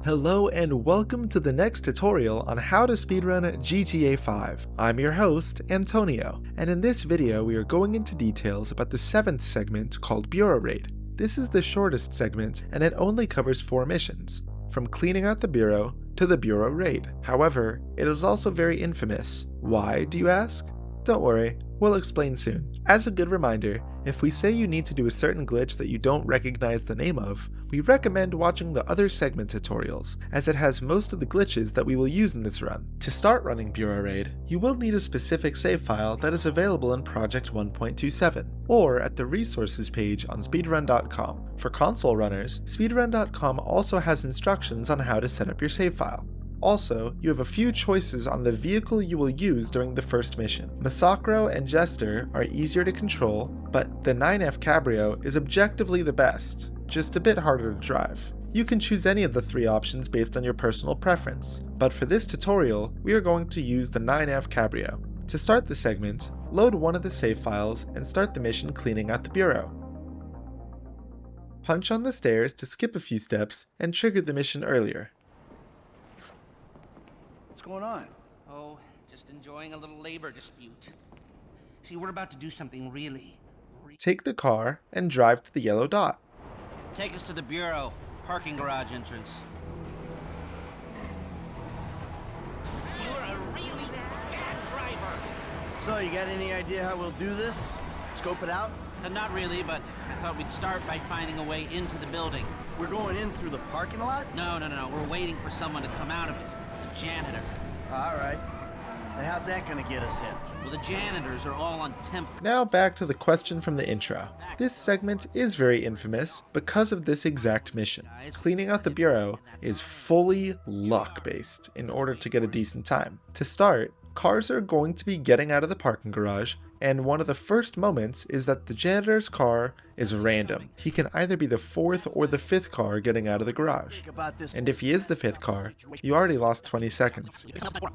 Hello and welcome to the next tutorial on how to speedrun GTA 5. I'm your host, Antonio, and in this video we are going into details about the 7th segment called Bureau Raid. This is the shortest segment and it only covers 4 missions, from cleaning out the bureau to the Bureau Raid. However, it is also very infamous. Why, do you ask? Don't worry, we'll explain soon. As a good reminder, if we say you need to do a certain glitch that you don't recognize the name of, we recommend watching the other segment tutorials, as it has most of the glitches that we will use in this run. To start running Bureau Raid, you will need a specific save file that is available in Project 1.27, or at the resources page on speedrun.com. For console runners, speedrun.com also has instructions on how to set up your save file. Also, you have a few choices on the vehicle you will use during the first mission. Massacro and Jester are easier to control, but the 9F Cabrio is objectively the best, just a bit harder to drive. You can choose any of the 3 options based on your personal preference, but for this tutorial, we are going to use the 9F Cabrio. To start the segment, load one of the save files and start the mission cleaning out the bureau. Punch on the stairs to skip a few steps and trigger the mission earlier. What's going on? Oh, just enjoying a little labor dispute. See, we're about to do something really. Take the car and drive to the yellow dot. Take us to the bureau, parking garage entrance. You're a really bad driver. So, you got any idea how we'll do this? Scope it out? Not really, but I thought we'd start by finding a way into the building. We're going in through the parking lot? No. We're waiting for someone to come out of it. The janitor. All right. And how's that gonna get us in? Well, the janitors are all on temp. Now back to the question from the intro. This segment is very infamous because of this exact mission. Cleaning out the bureau is fully luck-based in order to get a decent time. To start, cars are going to be getting out of the parking garage, and one of the first moments is that the janitor's car is random. He can either be the 4th or the 5th car getting out of the garage. And if he is the 5th car, you already lost 20 seconds.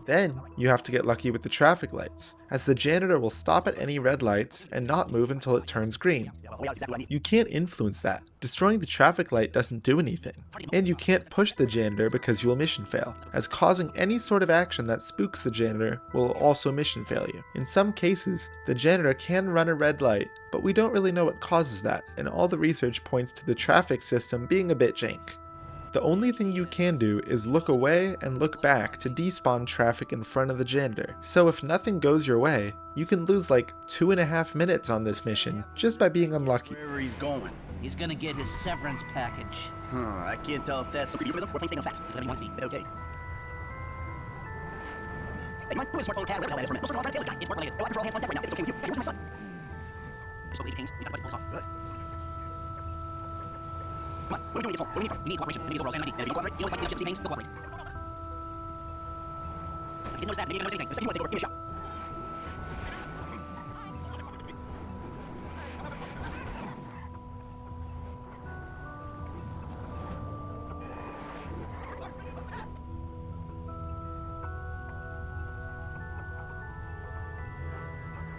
Then, you have to get lucky with the traffic lights, as the janitor will stop at any red lights and not move until it turns green. You can't influence that. Destroying the traffic light doesn't do anything. And you can't push the janitor because you will mission fail, as causing any sort of action that spooks the janitor will also mission fail you. In some cases, the janitor can run a red light, but we don't really know what causes that, and all the research points to the traffic system being a bit jank. The only thing you can do is look away and look back to despawn traffic in front of the janitor. So if nothing goes your way, you can lose like 2.5 minutes on this mission just by being unlucky. Wherever he's going. He's gonna get his severance package. I can't tell if that's... We're playing stay no facts. Whatever you want to be. Okay. Hey, you mind putting smartphone tab? What the hell is it? I'm trying to kill this guy. It's work related. I'll control hands on deck right now. It's okay with you. Hey, where's my son? Just go to Kings. We got to pull this off. Good. Come on. What are we doing? It's home. What do we need from? We need cooperation. Maybe it's overall standing ID. And if you cooperate, you know it's like the Kings, they'll cooperate. I didn't notice that. Maybe I didn't notice anything. Let's say you want to take over. Give me a shot.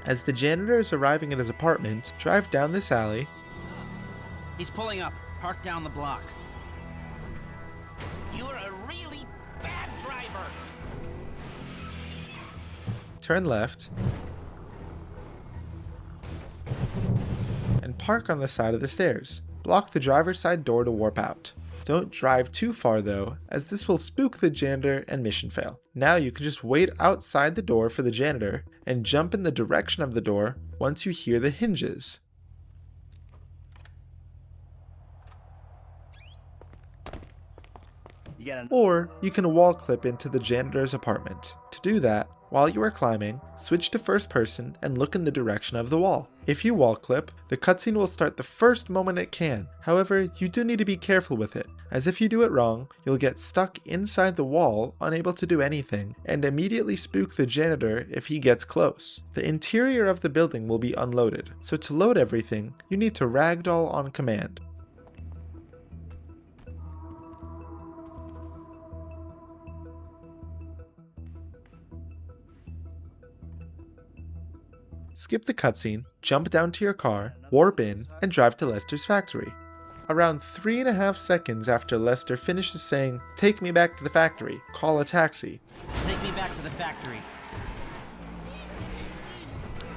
As the janitor is arriving at his apartment, drive down this alley, He's pulling up. Park down the block. You're a really bad driver. turn left, and park on the side of the stairs. Block the driver's side door to warp out. Don't drive too far though, as this will spook the janitor and mission fail. Now you can just wait outside the door for the janitor and jump in the direction of the door once you hear the hinges. Or you can wall clip into the janitor's apartment. To do that, while you are climbing, switch to first person and look in the direction of the wall. If you wall clip, the cutscene will start the first moment it can. However, you do need to be careful with it, as if you do it wrong, you'll get stuck inside the wall, unable to do anything, and immediately spook the janitor if he gets close. The interior of the building will be unloaded, so to load everything, you need to ragdoll on command. Skip the cutscene, jump down to your car, warp in, and drive to Lester's factory. Around 3.5 seconds after Lester finishes saying, "Take me back to the factory, call a taxi," Take me back to the factory.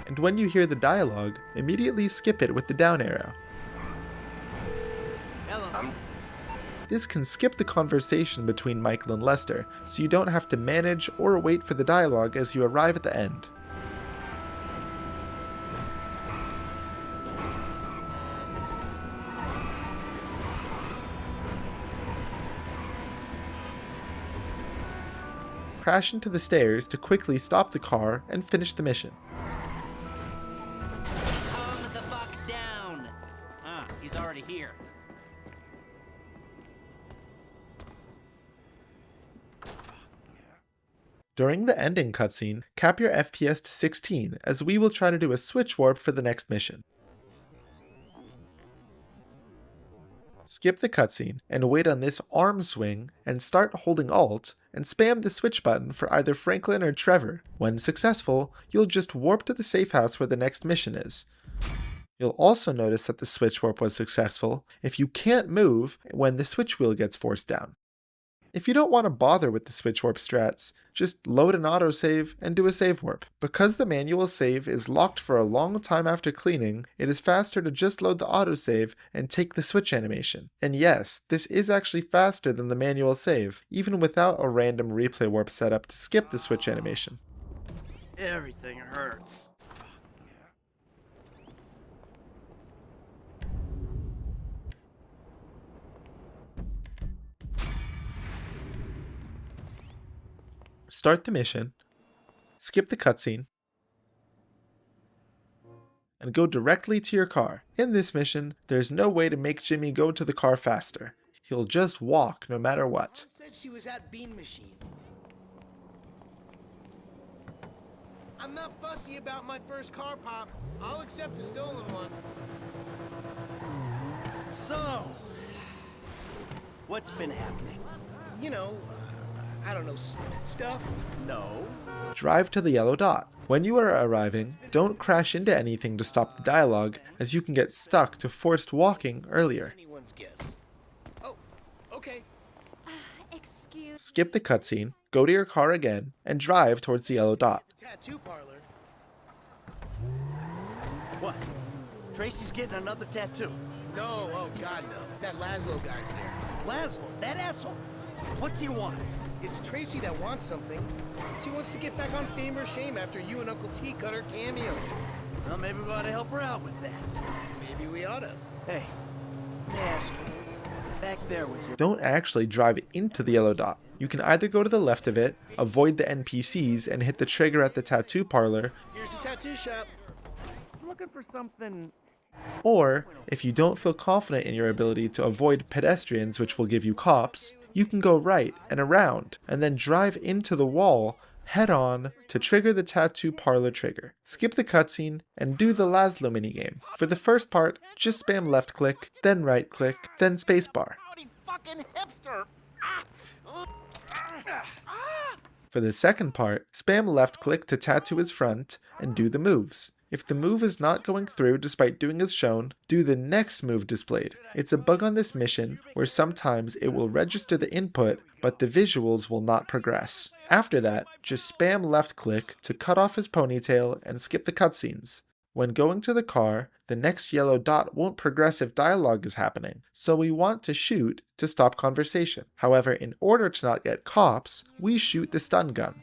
and when you hear the dialogue, immediately skip it with the down arrow. Hello. This can skip the conversation between Michael and Lester, so you don't have to manage or wait for the dialogue as you arrive at the end. Crash into the stairs to quickly stop the car and finish the mission. Calm the fuck down. He's already here. During the ending cutscene, cap your FPS to 16 as we will try to do a switch warp for the next mission. Skip the cutscene and wait on this arm swing and start holding Alt and spam the switch button for either Franklin or Trevor. When successful, you'll just warp to the safe house where the next mission is. You'll also notice that the switch warp was successful if you can't move when the switch wheel gets forced down. If you don't want to bother with the switch warp strats, just load an autosave and do a save warp. Because the manual save is locked for a long time after cleaning, it is faster to just load the autosave and take the switch animation. And yes, this is actually faster than the manual save, even without a random replay warp setup to skip the switch animation. Everything hurts. Start the mission, skip the cutscene, and go directly to your car. In this mission, there's no way to make Jimmy go to the car faster. He'll just walk no matter what. Mom said she was at Bean Machine. I'm not fussy about my first car, Pop. I'll accept a stolen one. So, what's been happening? You know, I don't know, stuff. No. Drive to the yellow dot. When you are arriving, don't crash into anything to stop the dialogue, as you can get stuck to forced walking earlier. Anyone's guess. Oh, okay. Excuse. Skip the cutscene, go to your car again, and drive towards the yellow dot. The tattoo parlor. What? Tracy's getting another tattoo. No, oh God, no. That Laszlo guy's there. Laszlo, that asshole. What's he want? It's Tracy that wants something. She wants to get back on Fame or Shame after you and Uncle T cut her cameo. Well, maybe we ought to help her out with that. Maybe we oughta. Hey, let me ask you. Back there with your... Don't actually drive into the yellow dot. You can either go to the left of it, avoid the NPCs, and hit the trigger at the tattoo parlor, Here's the tattoo shop. I'm looking for something... or, if you don't feel confident in your ability to avoid pedestrians which will give you cops, you can go right and around, and then drive into the wall head on to trigger the tattoo parlor trigger. Skip the cutscene and do the Laszlo minigame. For the first part, just spam left click, then right click, then spacebar. Howdy, fucking hipster. For the second part, spam left click to tattoo his front and do the moves. If the move is not going through despite doing as shown, do the next move displayed. It's a bug on this mission where sometimes it will register the input, but the visuals will not progress. After that, just spam left click to cut off his ponytail and skip the cutscenes. When going to the car, the next yellow dot won't progress if dialogue is happening, so we want to shoot to stop conversation. However, in order to not get cops, we shoot the stun gun.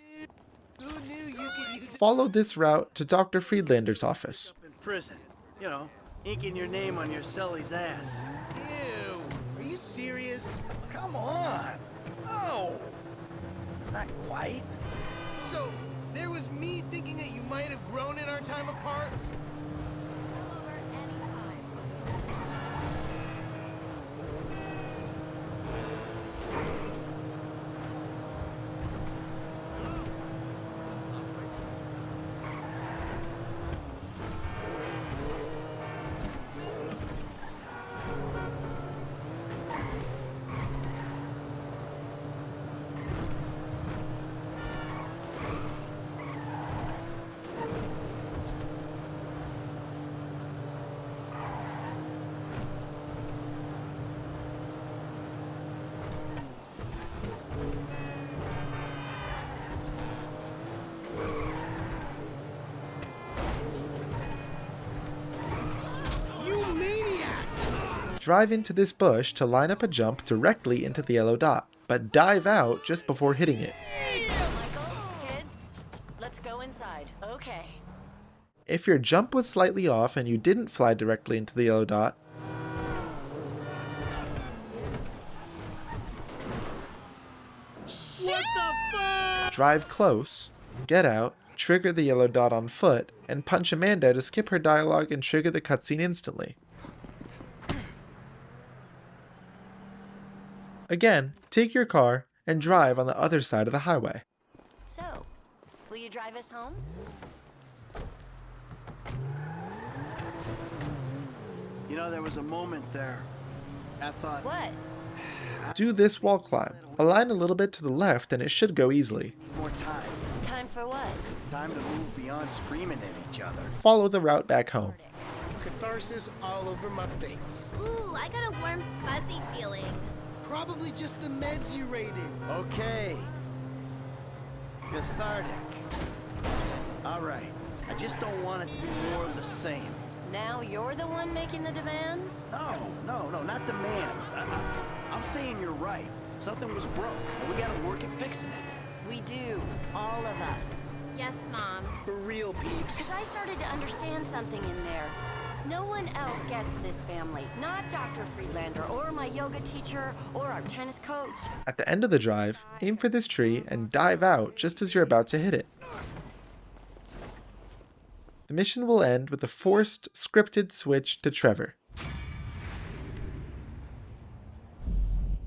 Who knew you could use Follow this route to Dr. Friedlander's office. in prison. You know, inking your name on your Sully's ass. Ew. Are you serious? Come on. No. Not quite. So, there was me thinking that you might have grown in our time apart? Drive into this bush to line up a jump directly into the yellow dot, but dive out just before hitting it. Michael, kids, let's go inside. Okay. If your jump was slightly off and you didn't fly directly into the yellow dot, What the fuck? drive close, get out, trigger the yellow dot on foot, and punch Amanda to skip her dialogue and trigger the cutscene instantly. Again, take your car and drive on the other side of the highway. So, will you drive us home? You know, there was a moment there. I thought, What? Do this wall climb. Align a little bit to the left and it should go easily. more time. Time for what? Time to move beyond screaming at each other. Follow the route back home. Catharsis all over my face. Ooh, I got a warm, fuzzy feeling. Probably just the meds you raided. Okay. Cathartic. All right. I just don't want it to be more of the same. Now you're the one making the demands? No, not demands. I'm saying you're right. Something was broke, and we gotta work at fixing it. We do. All of us. Yes, Mom. For real, peeps. Because I started to understand something in there. No one else gets this family. Not Dr. Friedlander, or my yoga teacher, or our tennis coach. At the end of the drive, aim for this tree and dive out just as you're about to hit it. The mission will end with a forced, scripted switch to Trevor.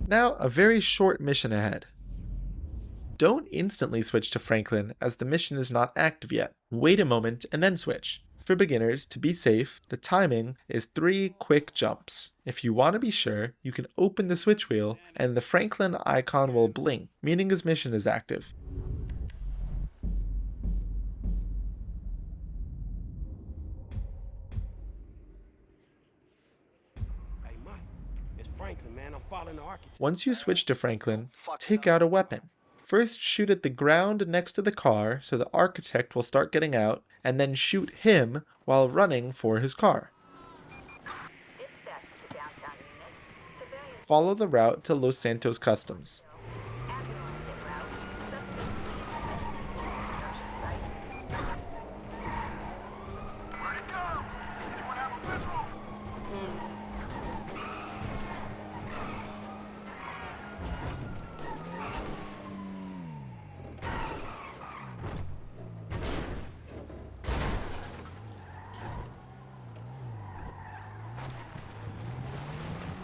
Now, a very short mission ahead. Don't instantly switch to Franklin as the mission is not active yet. Wait a moment and then switch. For beginners, to be safe, the timing is 3 quick jumps. If you want to be sure, you can open the switch wheel and the Franklin icon will blink, meaning his mission is active. Hey, Mike, it's Franklin, man. I'm following the architect. Once you switch to Franklin, take out a weapon. First shoot at the ground next to the car so the architect will start getting out, and then shoot him while running for his car. Follow the route to Los Santos Customs.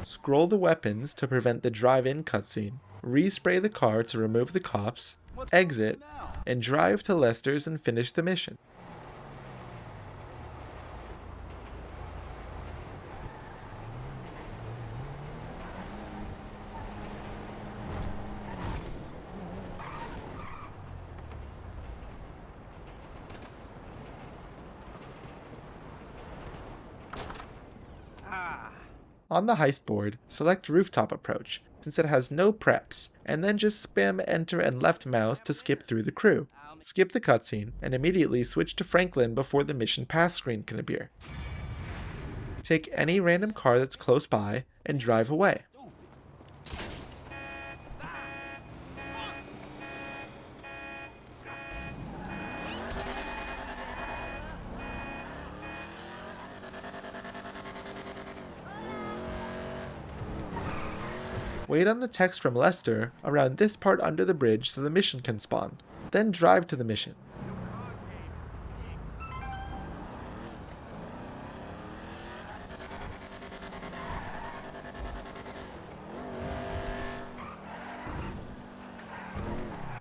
Scroll the weapons to prevent the drive-in cutscene, respray the car to remove the cops, exit, and drive to Lester's and finish the mission. On the heist board, select Rooftop Approach, since it has no preps, and then just spam enter and left mouse to skip through the crew. Skip the cutscene, and immediately switch to Franklin before the mission pass screen can appear. Take any random car that's close by, and drive away. Wait on the text from Lester around this part under the bridge so the mission can spawn. Then drive to the mission.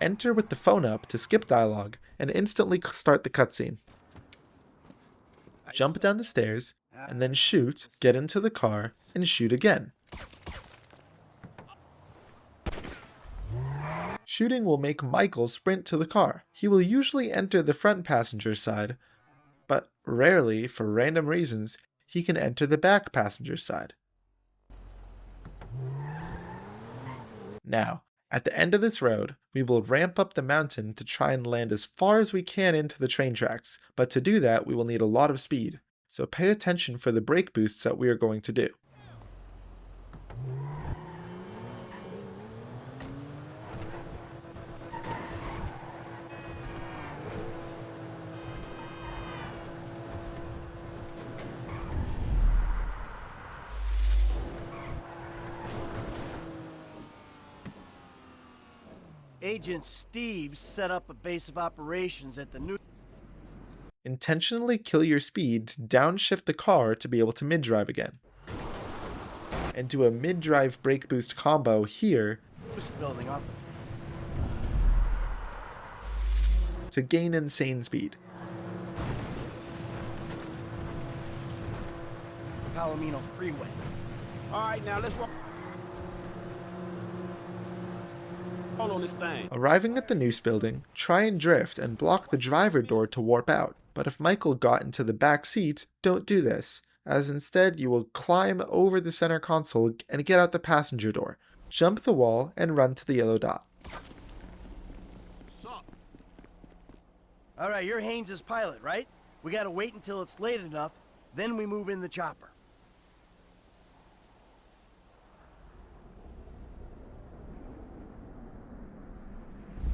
Enter with the phone up to skip dialogue and instantly start the cutscene. Jump down the stairs, and then shoot, get into the car, and shoot again. Shooting will make Michael sprint to the car. He will usually enter the front passenger side, but rarely, for random reasons, he can enter the back passenger side. Now, at the end of this road, we will ramp up the mountain to try and land as far as we can into the train tracks, but to do that we will need a lot of speed, so pay attention for the brake boosts that we are going to do. Agent Steve set up a base of operations at the new... Intentionally kill your speed to downshift the car to be able to mid-drive again. And do a mid-drive brake boost combo here building up. to gain insane speed. Palomino Freeway. All right, now let's roll on this thing. Arriving at the noose building, try and drift and block the driver door to warp out. But if Michael got into the back seat, don't do this, as instead you will climb over the center console and get out the passenger door, jump the wall, and run to the yellow dot. All right, you're Haynes' pilot, right? We gotta wait until it's late enough, then we move in the chopper.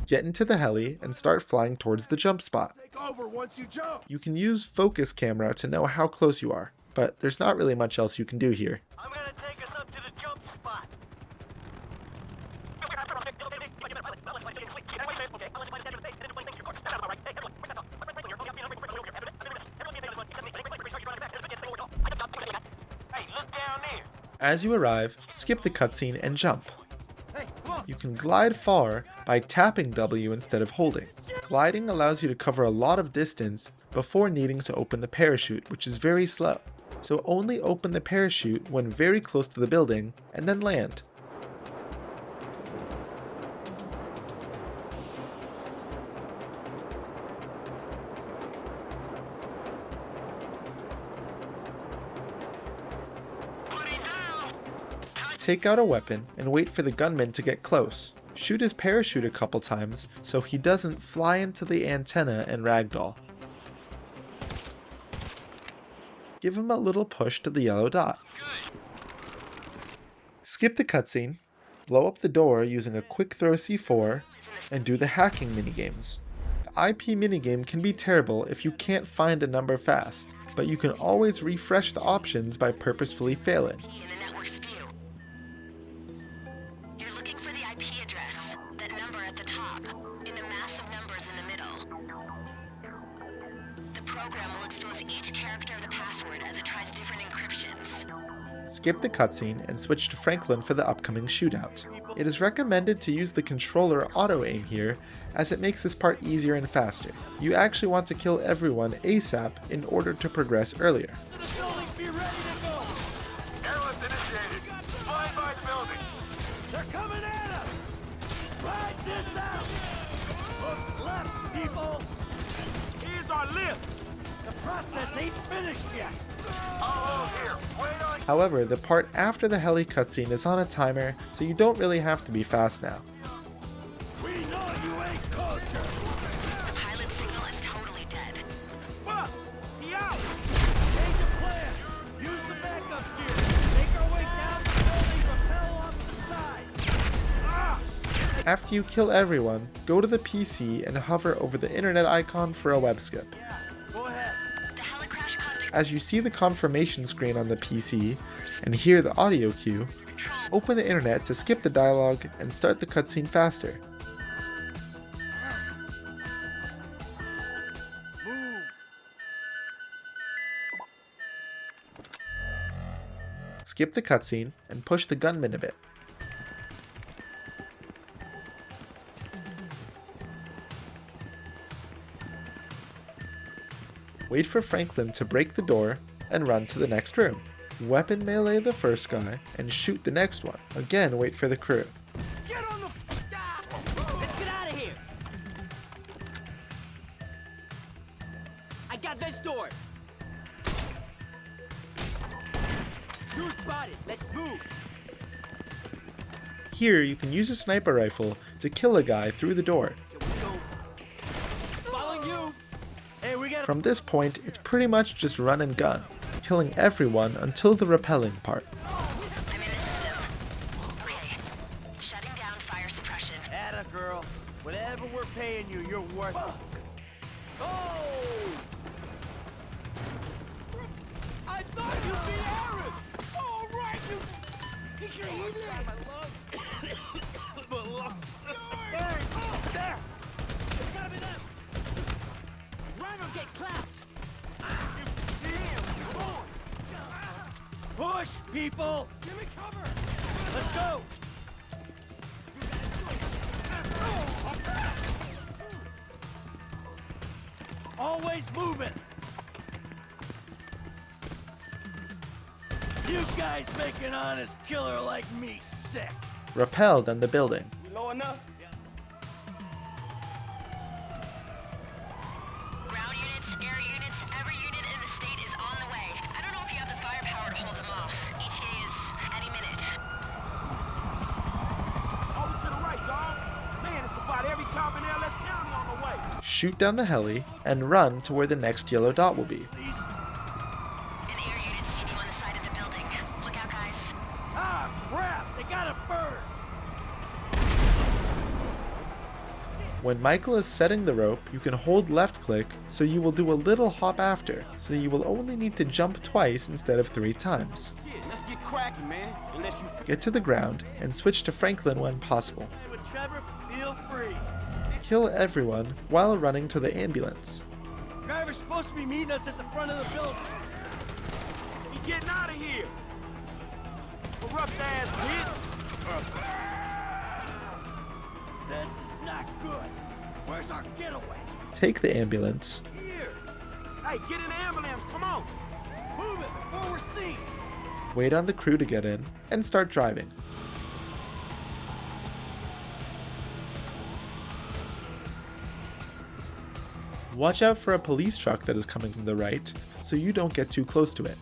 Get into the heli and start flying towards the jump spot. Take over once you jump. You can use focus camera to know how close you are, but there's not really much else you can do here. I'm gonna take us up to the jump spot. Hey, look down there. As you arrive, skip the cutscene and jump. You can glide far by tapping W instead of holding. Gliding allows you to cover a lot of distance before needing to open the parachute, which is very slow. So only open the parachute when very close to the building and then land. Take out a weapon and wait for the gunman to get close. Shoot his parachute a couple times so he doesn't fly into the antenna and ragdoll. Give him a little push to the yellow dot. Skip the cutscene, blow up the door using a quick throw C4, and do the hacking minigames. The IP minigame can be terrible if you can't find a number fast, but you can always refresh the options by purposefully failing. In the network's view. You're looking for the IP address, that number at the top, in the mass of numbers in the middle. The program will expose each character of the password as it tries different encryptions. Skip the cutscene and switch to Franklin for the upcoming shootout. It is recommended to use the controller auto-aim here, as it makes this part easier and faster. You actually want to kill everyone ASAP in order to progress earlier. Be ready to go. Airlift initiated. Fly by the building. They're coming at us! Ride this out! Look left, people! Here's our lift. The process ain't finished yet! Oh, here. Wait on. However, the part after the heli cutscene is on a timer, so you don't really have to be fast now. We know you ain't kosher! The pilot signal is totally dead. Fuck! He out! Change of plan! Use the backup gear! Make our way down the building, rappel off the side! After you kill everyone, go to the PC and hover over the internet icon for a web skip. Go ahead. The helicrash caused a As you see the confirmation screen on the PC and hear the audio cue, open the internet to skip the dialogue and start the cutscene faster. Move! Skip the cutscene and push the gunman a bit. Wait for Franklin to break the door and run to the next room. Weapon melee the first guy and shoot the next one. Again, wait for the crew. Get on the... Let's get out of here. I got this door. You spotted. Let's move. Here, you can use a sniper rifle to kill a guy through the door. Here we go. Following you. Hey, we got... From this point, it's pretty much just run and gun, killing everyone until the rappelling part. I'm in the system. Okay. Shutting down fire suppression. Atta girl. Whatever we're paying you, you're worth it. Oh! I thought you'd be Arabs. All right, you. My lungs. My lungs. Hey, people! Give me cover! Let's go! Always moving! You guys make an honest killer like me sick! Rappel down the building. You low enough? Ground units, air units, every unit in the state is on the way. I don't know if you have the firepower to hold them off. ETA is any minute. Over to the right, dog. Man, it's about every cop in LS County on the way. Shoot down the heli and run to where the next yellow dot will be. These... An air unit seen you on the side of the building. Look out, guys. Ah, crap! They got a bird! When Michael is setting the rope, you can hold left click, so you will do a little hop after, so you will only need to jump twice instead of 3 times. Shit, let's get cracking, man. Unless you... Get to the ground and switch to Franklin when possible. Hey, with Trevor, feel free. Kill everyone while running to the ambulance. Driver's supposed to be meeting us at the front of the building. He getting out of here. Corrupt ass bitch. This is not good. Where's our getaway? Take the ambulance, Here. Hey, get in the ambulance. Come on. Move it before we're seen. wait on the crew to get in, and start driving. Watch out for a police truck that is coming from the right, so you don't get too close to it.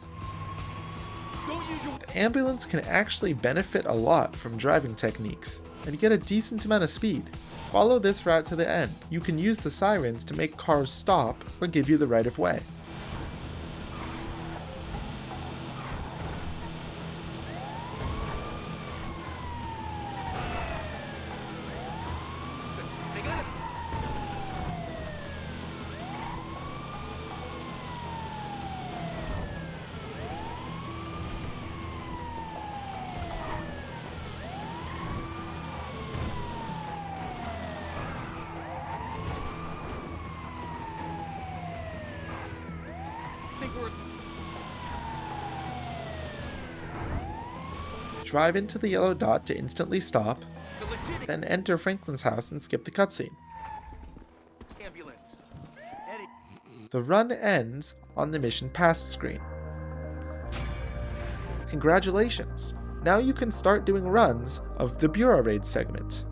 The ambulance can actually benefit a lot from driving techniques, and get a decent amount of speed. Follow this route to the end. You can use the sirens to make cars stop or give you the right of way. They got it. Drive into the yellow dot to instantly stop, then enter Franklin's house and skip the cutscene. Ambulance. Eddie, The run ends on the mission passed screen. Congratulations! Now you can start doing runs of the Bureau Raid segment.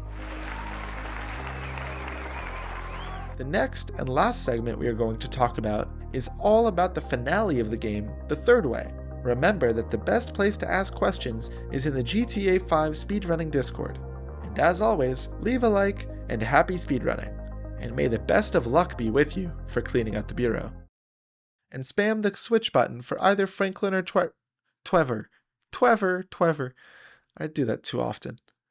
The next and last segment we are going to talk about is all about the finale of the game, the third way. Remember that the best place to ask questions is in the GTA 5 speedrunning Discord. And as always, leave a like and happy speedrunning. And may the best of luck be with you for cleaning out the bureau. And spam the switch button for either Franklin or Twever. I do that too often.